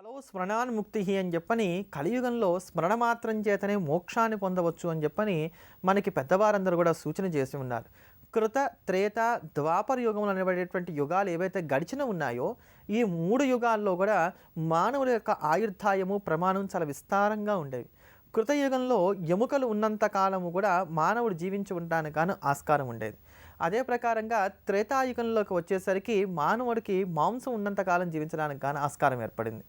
కలో స్మరణాన్ముక్తి అని చెప్పని కలియుగంలో స్మరణ మాత్రం చేతనే మోక్షాన్ని పొందవచ్చు అని చెప్పని మనకి పెద్దవారందరూ కూడా సూచన చేసి ఉన్నారు. కృత త్రేత ద్వాపర యుగములు అనబడేటువంటి యుగాలు ఏవైతే గడిచిన ఉన్నాయో ఈ 3 యుగాల్లో కూడా మానవుల యొక్క ఆయుర్దాయము ప్రమాణం చాలా విస్తారంగా ఉండేవి. కృతయుగంలో ఎముకలు ఉన్నంత కాలము కూడా మానవుడు జీవించి ఉండడానికి గాను ఆస్కారం ఉండేది. అదే ప్రకారంగా త్రేతాయుగంలోకి వచ్చేసరికి మానవుడికి మాంసం ఉన్నంత కాలం జీవించడానికి గాను ఆస్కారం ఏర్పడింది.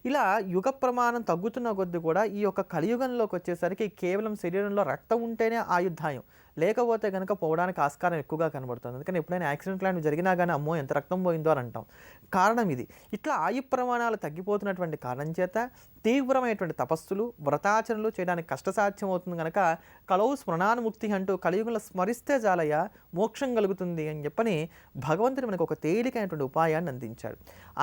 ఇలా యుగ ప్రమాణం తగ్గుతున్న కొద్దీ కూడా ఈ యొక్క కలియుగంలోకి వచ్చేసరికి కేవలం శరీరంలో రక్తం ఉంటేనే ఆయుర్దాయం, లేకపోతే కనుక పోవడానికి ఆస్కారం ఎక్కువగా కనబడుతుంది. అందుకని ఎప్పుడైనా యాక్సిడెంట్ లాంటివి జరిగినా కానీ అమ్మో ఎంత రక్తం పోయిందో అని అంటాం. కారణం ఇది. ఇట్లా ఆయు ప్రమాణాలు తగ్గిపోతున్నటువంటి కారణం చేత తీవ్రమైనటువంటి తపస్సులు వ్రతాచరణలు చేయడానికి కష్టసాధ్యం అవుతుంది కనుక కలౌ స్మరణాన్ముక్తి అంటూ కలియుగంలో స్మరిస్తే చాలయ్య మోక్షం కలుగుతుంది అని చెప్పని భగవంతుడు మనకు ఒక తేలికైనటువంటి ఉపాయాన్ని అందించాడు.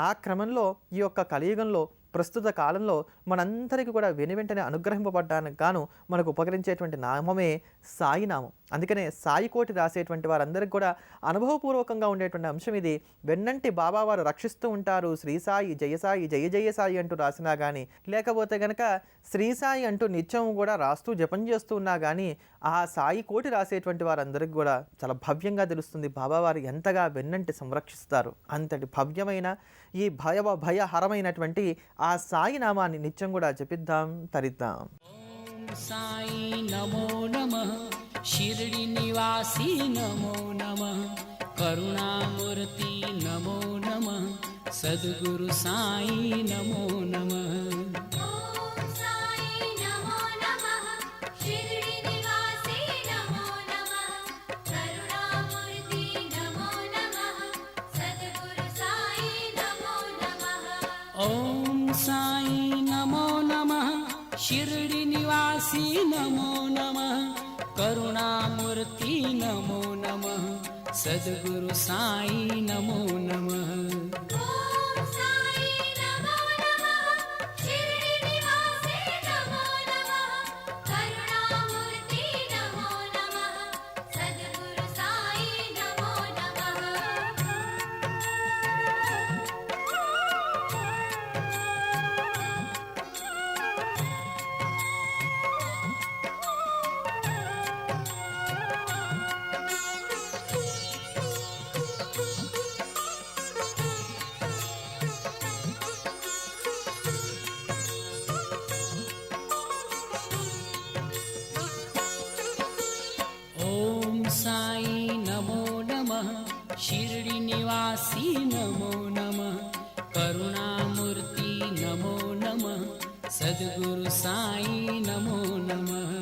ఆ క్రమంలో ఈ యొక్క కలియుగంలో ప్రస్తుత కాలంలో మనందరికీ కూడా వెనువెంటనే అనుగ్రహింపబడ్డానికి గాను మనకు ఉపకరించేటువంటి నామమే సాయి నామం. అందుకనే సాయి కోటి రాసేటువంటి వారందరికీ కూడా అనుభవపూర్వకంగా ఉండేటువంటి అంశం ఇది. వెన్నంటి బాబావారు రక్షిస్తూ ఉంటారు, శ్రీ సాయి జయ సాయి జయ జయ సాయి అంటూ రాసినా కానీ, లేకపోతే కనుక శ్రీ సాయి అంటూ నిత్యం కూడా రాస్తూ జపం చేస్తూ ఉన్నా కానీ ఆ సాయి కోటి రాసేటువంటి వారందరికీ కూడా చాలా భవ్యంగా తెలుస్తుంది బాబావారు ఎంతగా వెన్నంటి సంరక్షిస్తారు. అంతటి భవ్యమైన ఈ భయహరమైనటువంటి ఆ సాయి నామాన్ని నిత్యం కూడా జపిద్దాం, తరిద్దాం. సాయి నమో నమః, షిరిడి నివాసి నమో నమః, కరుణామూర్తి నమో నమః, సద్గురు సాయి నమో నమః. ఓం సాయి నమో నమః, షిరిడి నివాసి నమో నమః, కరుణామూర్తి నమో నమః, సద్గురు సాయి నమో నమః. ఓం సాయి నమో నమః, షిరిడి నివాసి నమో నమః, కరుణామూర్తి నమో నమః, సద్గురు సాయి నమో నమః.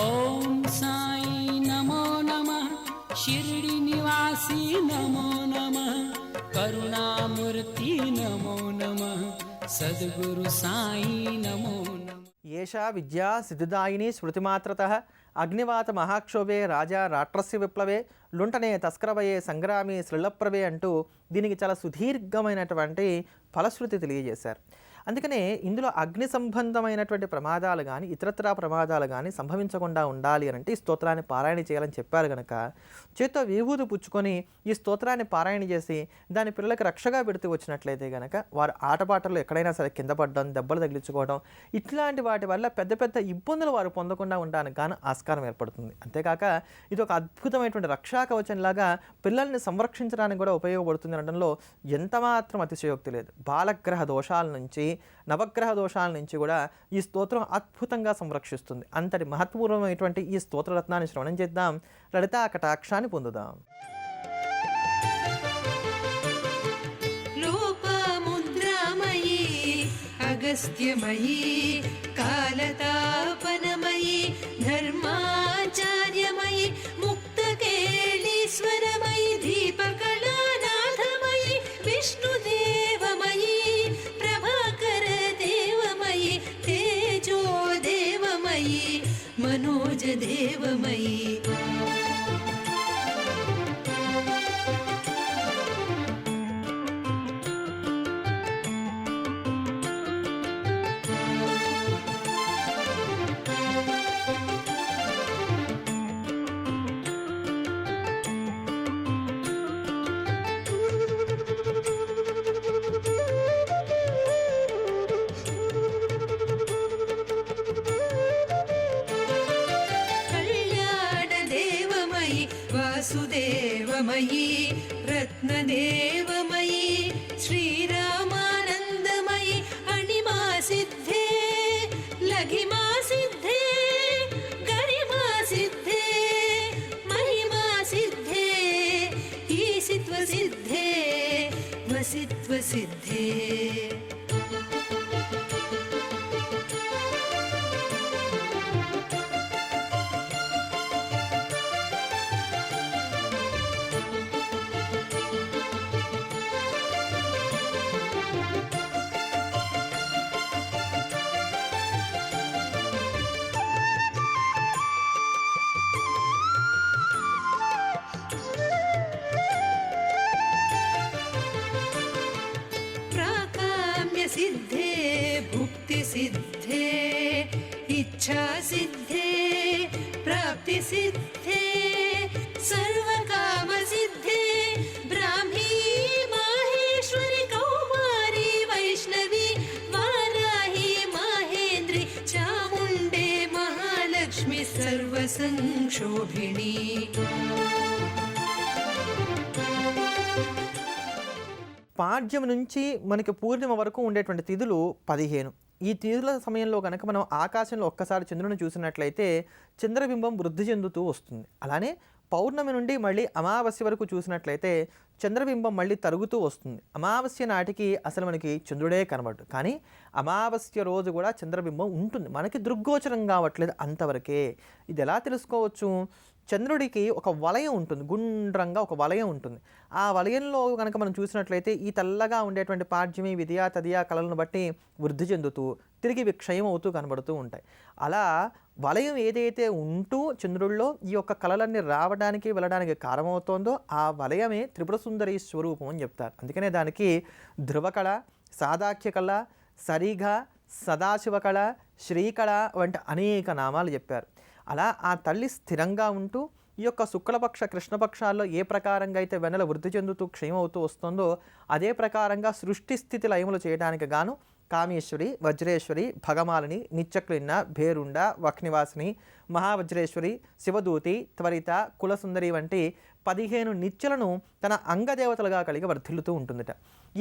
ఓం సాయి నమో నమః, షిరిడి నివాసి నమో నమః, కరుణామూర్తి నమో నమః, సద్గురు సాయి నమో నమః. ఏషా విద్యా సిద్ధిదాయిని స్మృతిమాత్రతః అగ్నివాత మహాక్షోభే రాజా రాట్రస్య విప్లవే లుంటనే తస్కరవయే సంగ్రామి శ్రీలప్రవే అంటూ దీనికి చాలా సుదీర్ఘమైనటువంటి ఫలశ్రుతి తెలియజేశారు. అందుకనే ఇందులో అగ్ని సంబంధమైనటువంటి ప్రమాదాలు కానీ ఇతరత్రా ప్రమాదాలు కానీ సంభవించకుండా ఉండాలి అని అంటే ఈ స్తోత్రాన్ని పారాయణ చేయాలని చెప్పారు కనుక చేత్తో విభూతి పుచ్చుకొని ఈ స్తోత్రాన్ని పారాయణ చేసి దాని పిల్లలకు రక్షగా పెడుతూ వచ్చినట్లయితే కనుక వారు ఆటపాటల్లో ఎక్కడైనా సరే కింద పడడం, దెబ్బలు తగిలించుకోవడం ఇట్లాంటి వాటి వల్ల పెద్ద పెద్ద ఇబ్బందులు వారు పొందకుండా ఉండడానికి గాను ఆస్కారం ఏర్పడుతుంది. అంతేకాక ఇది ఒక అద్భుతమైనటువంటి రక్షా కవచంలాగా పిల్లల్ని సంరక్షించడానికి కూడా ఉపయోగపడుతుంది అనడంలో ఎంతమాత్రం అతిశయోక్తి లేదు. బాలగ్రహ దోషాల నుంచి నవగ్రహ దోషాల నుంచి కూడా ఈ స్తోత్రం అద్భుతంగా సంరక్షిస్తుంది. అంతటి మహత్వపూర్వమైనటువంటి ఈ స్తోత్రరత్నాన్ని శ్రవణం చేద్దాం, లలితా కటాక్షాన్ని పొందుదాం. లోపముద్రామయీ అగస్త్యమయీ కాలతాపనమయీ ధర్మాచార్యమయీ ముక్తకేళీశ్వరమయీ దీపకళానాథమయీ విష్ణుదేవమయీ మనోజదేవమయీ. దేవమయీ రత్నదేవమయీ శ్రీరామానందమయీ అణిమా సిద్ధే లఘిమా సిద్ధే గరిమా సిద్ధే మహిమా సిద్ధే ఈశిత్వ సిద్ధే వసిత్వ సిద్ధే. सिद्धे भुक्ति सिद्धे इच्छा सिद्धे प्राप्ति सिद्धे सर्वकाम सिद्धे ब्राह्मी माहेश्वरी कौमारी वैष्णवी वाराही माहेन्द्री चामुण्डे महालक्ष्मी सर्वसंक्षोभिणी. పాడ్యం నుంచి మనకి పూర్ణిమ వరకు ఉండేటువంటి తిథులు 15. ఈ తిథుల సమయంలో కనుక మనం ఆకాశంలో ఒక్కసారి చంద్రుని చూసినట్లయితే చంద్రబింబం వృద్ధి చెందుతూ వస్తుంది. అలానే పౌర్ణమి నుండి మళ్ళీ అమావాస్య వరకు చూసినట్లయితే చంద్రబింబం మళ్ళీ తరుగుతూ వస్తుంది. అమావాస్య నాటికి అసలు మనకి చంద్రుడే కనబడదు, కానీ అమావాస్య రోజు కూడా చంద్రబింబం ఉంటుంది, మనకి దృగ్గోచరం కావట్లేదు అంతవరకే. ఇది ఎలా తెలుసుకోవచ్చు? చంద్రుడికి ఒక వలయం ఉంటుంది, గుండ్రంగా ఒక వలయం ఉంటుంది. ఆ వలయంలో కనుక మనం చూసినట్లయితే ఈ తెల్లగా ఉండేటువంటి పాడ్యమి విద్యా తదియా కళలను బట్టి వృద్ధి చెందుతూ తిరిగి విక్షయం అవుతూ కనబడుతూ ఉంటాయి. అలా వలయం ఏదైతే ఉంటూ చంద్రుడిలో ఈ యొక్క కళలన్నీ రావడానికి వెళ్ళడానికి కారణమవుతోందో ఆ వలయమే త్రిపుర సుందరి స్వరూపం అని చెప్తారు. అందుకనే దానికి ధ్రువకళ, సాదాఖ్య కళ, సరిఘ, సదాశివ కళ, శ్రీకళ వంటి అనేక నామాలు చెప్పారు. అలా ఆ తల్లి స్థిరంగా ఉంటూ ఈ యొక్క శుక్లపక్ష కృష్ణపక్షాల్లో ఏ ప్రకారంగా అయితే వెన్నెల వృద్ధి చెందుతూ క్షయమవుతూ వస్తుందో అదే ప్రకారంగా సృష్టి స్థితి లయములు చేయడానికి గాను కామేశ్వరి, వజ్రేశ్వరి, భగమాలిని, నిత్యక్లిన్న, భేరుండ, వక్నివాసిని, మహావజ్రేశ్వరి, శివదూతి, త్వరిత, కులసుందరి వంటి 15 నిత్యులను తన అంగదేవతలుగా కలిగి వర్ధిల్లుతూ ఉంటుందట.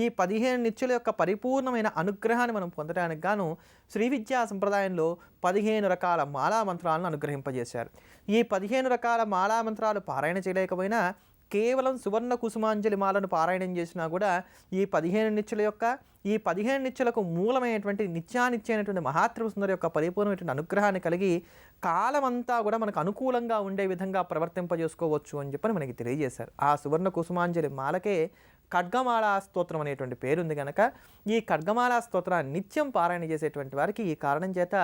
ఈ 15 నిత్యుల యొక్క పరిపూర్ణమైన అనుగ్రహాన్ని మనం పొందడానికి గాను శ్రీ విద్యా సంప్రదాయంలో 15 రకాల మాలామంత్రాలను అనుగ్రహింపజేశారు. ఈ 15 రకాల మాలామంత్రాలు పారాయణ చేయలేకపోయినా కేవలం సువర్ణ కుసుమాంజలి మాలను పారాయణం చేసినా కూడా ఈ 15 నిత్యుల యొక్క ఈ 15 నిత్యులకు మూలమైనటువంటి నిత్యానిత్యమైనటువంటి మహాత్రిపుర సుందరి యొక్క పరిపూర్ణమైనటువంటి అనుగ్రహాన్ని కలిగి కాలమంతా కూడా మనకు అనుకూలంగా ఉండే విధంగా ప్రవర్తింపజేసుకోవచ్చు అని చెప్పని మనకి తెలియజేశారు. ఆ సువర్ణ కుసుమాంజలి మాలకే ఖడ్గమాలా స్తోత్రం అనేటువంటి పేరుంది కనుక ఈ ఖడ్గమాలా స్తోత్రాన్ని నిత్యం పారాయణ చేసేటువంటి వారికి ఈ కారణం చేత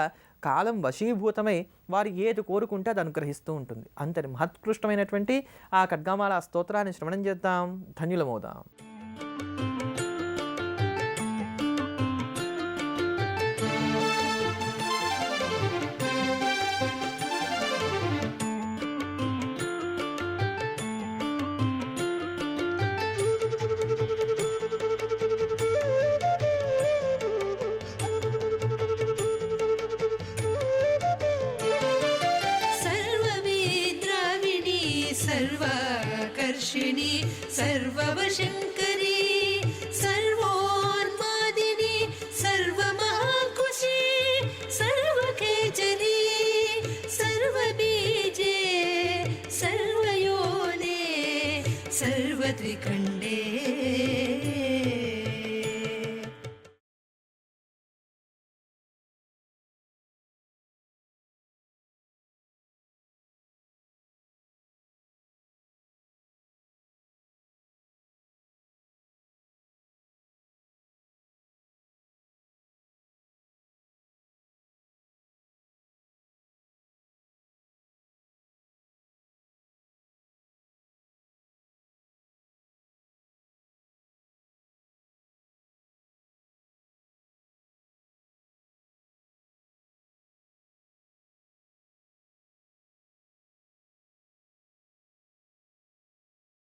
కాలం వశీభూతమై వారు ఏది కోరుకుంటే అది అనుగ్రహిస్తూ ఉంటుంది. అంతటి మహత్కృష్టమైనటువంటి ఆ ఖడ్గమాలా స్తోత్రాన్ని శ్రవణం చేద్దాం, ధన్యులమవుదాం. सर्वाकर्षिणी सर्ववशङ्करी सर्वोन्मादिनी सर्वमहाकुशी सर्वखेचरी सर्वबीजे सर्वयोने सर्वत्रिकण्ड